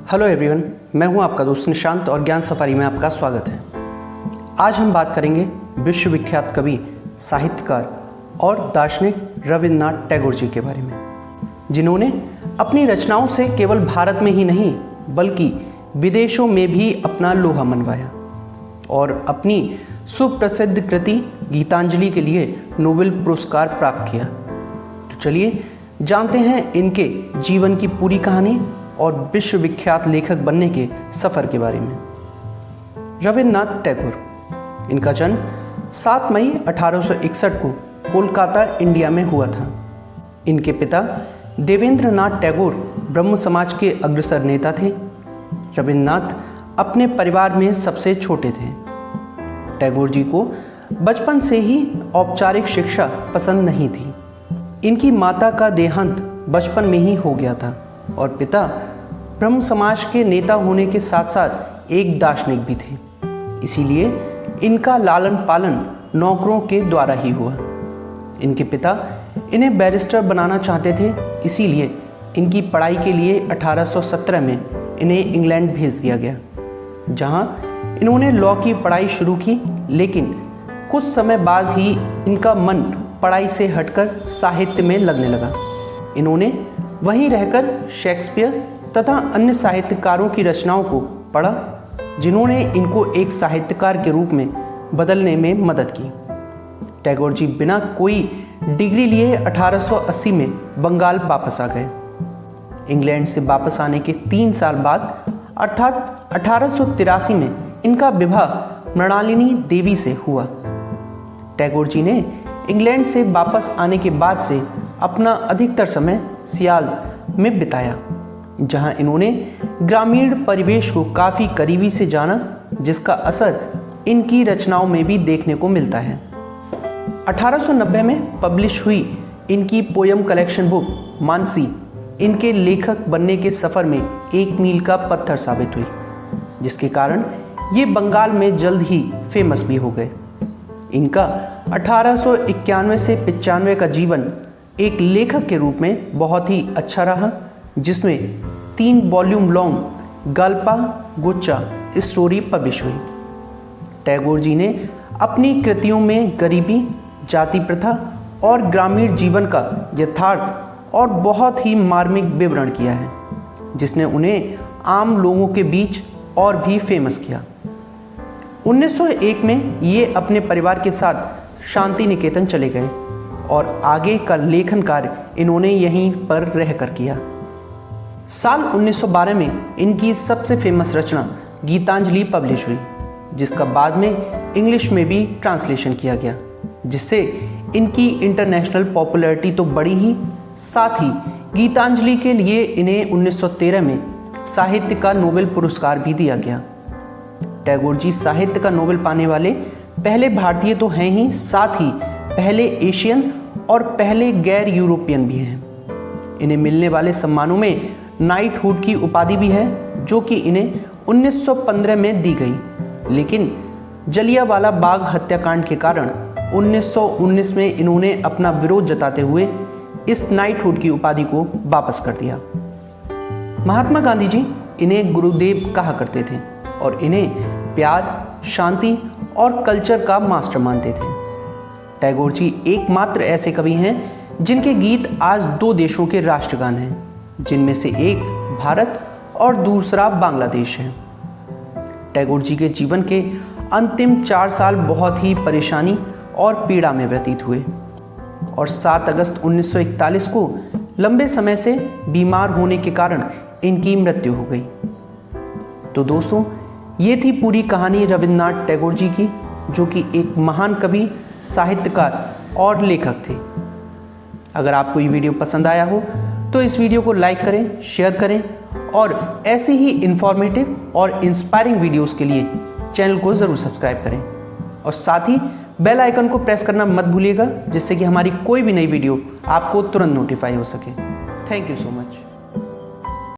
Hello everyone, मैं हूं आपका दोस्त निशांत और ज्ञान सफारी में आपका स्वागत है। आज हम बात करेंगे विश्वविख्यात कवि, साहित्यकार और दार्शनिक रविन्द्रनाथ टैगोर जी के बारे में, जिन्होंने अपनी रचनाओं से केवल भारत में ही नहीं बल्कि विदेशों में भी अपना लोहा मनवाया और अपनी सुप्रसिद्ध कृति गीतांजलि के लिए नोबेल पुरस्कार प्राप्त किया। तो चलिए जानते हैं इनके जीवन की पूरी कहानी और विश्वविख्यात लेखक बनने के सफ़र के बारे में। रविन्द्रनाथ टैगोर, इनका जन्म 7 मई 1861 को कोलकाता, इंडिया में हुआ था। इनके पिता देवेंद्रनाथ टैगोर ब्रह्म समाज के अग्रसर नेता थे। रविन्द्रनाथ अपने परिवार में सबसे छोटे थे। टैगोर जी को बचपन से ही औपचारिक शिक्षा पसंद नहीं थी। इनकी माता का देहांत बचपन में ही हो गया था और पिता ब्रह्म समाज के नेता होने के साथ साथ एक दार्शनिक भी थे। इसीलिए इनका लालन पालन नौकरों के द्वारा ही हुआ। इनके पिता इन्हें बैरिस्टर बनाना चाहते थे, इसीलिए इनकी पढ़ाई के लिए 1817 में इन्हें इंग्लैंड भेज दिया गया, जहां इन्होंने लॉ की पढ़ाई शुरू की। लेकिन कुछ समय बाद ही इनका मन पढ़ाई से हटकर साहित्य में लगने लगा। इन्होंने वहीं रहकर शेक्सपियर तथा अन्य साहित्यकारों की रचनाओं को पढ़ा, जिन्होंने इनको एक साहित्यकार के रूप में बदलने में मदद की। टैगोर जी बिना कोई डिग्री लिए 1880 में बंगाल वापस आ गए। इंग्लैंड से वापस आने के 3 साल बाद अर्थात 1883 में इनका विवाह मृणालिनी देवी से हुआ। टैगोर जी ने इंग्लैंड से वापस आने के बाद से अपना अधिकतर समय सियाल में बिताया, जहां इन्होंने ग्रामीण परिवेश को काफ़ी करीबी से जाना, जिसका असर इनकी रचनाओं में भी देखने को मिलता है। 1890 में पब्लिश हुई इनकी पोयम कलेक्शन बुक मानसी इनके लेखक बनने के सफ़र में एक मील का पत्थर साबित हुई, जिसके कारण ये बंगाल में जल्द ही फेमस भी हो गए। इनका 1891 से 95 का जीवन एक लेखक के रूप में बहुत ही अच्छा रहा, जिसमें 3 वॉल्यूम लॉन्ग गल्पा गुच्चा स्टोरी पब्लिश हुई। टैगोर जी ने अपनी कृतियों में गरीबी, जाति प्रथा और ग्रामीण जीवन का यथार्थ और बहुत ही मार्मिक विवरण किया है, जिसने उन्हें आम लोगों के बीच और भी फेमस किया। 1901 में ये अपने परिवार के साथ शांति निकेतन चले गए और आगे का लेखन कार्य इन्होंने यहीं पर रहकर किया। साल 1912 में इनकी सबसे फेमस रचना गीतांजलि पब्लिश हुई, जिसका बाद में इंग्लिश में भी ट्रांसलेशन किया गया, जिससे इनकी इंटरनेशनल पॉपुलैरिटी तो बढ़ी ही, साथ ही गीतांजलि के लिए इन्हें 1913 में साहित्य का नोबेल पुरस्कार भी दिया गया। टैगोर जी साहित्य का नोबेल पाने वाले पहले भारतीय तो हैं ही, साथ ही पहले एशियन और पहले गैर यूरोपियन भी हैं। इन्हें मिलने वाले सम्मानों में नाइटहुड की उपाधि भी है, जो कि इन्हें 1915 में दी गई, लेकिन जलियांवाला बाग हत्याकांड के कारण 1919 में इन्होंने अपना विरोध जताते हुए इस नाइटहुड की उपाधि को वापस कर दिया। महात्मा गांधी जी इन्हें गुरुदेव कहा करते थे और इन्हें प्यार, शांति और कल्चर का मास्टर मानते थे। टैगोर जी एकमात्र ऐसे कवि हैं जिनके गीत आज 2 देशों के राष्ट्रगान हैं, जिनमें से एक भारत और दूसरा बांग्लादेश है। टैगोर जी के जीवन के अंतिम 4 साल बहुत ही परेशानी और पीड़ा में व्यतीत हुए और 7 अगस्त 1941 को लंबे समय से बीमार होने के कारण इनकी मृत्यु हो गई। तो दोस्तों, ये थी पूरी कहानी रविन्द्रनाथ टैगोर जी की, जो कि एक महान कवि, साहित्यकार और लेखक थे। अगर आपको ये वीडियो पसंद आया हो तो इस वीडियो को लाइक करें, शेयर करें और ऐसे ही इंफॉर्मेटिव और इंस्पायरिंग वीडियोस के लिए चैनल को ज़रूर सब्सक्राइब करें और साथ ही बेल आइकन को प्रेस करना मत भूलिएगा, जिससे कि हमारी कोई भी नई वीडियो आपको तुरंत नोटिफाई हो सके। Thank you so much.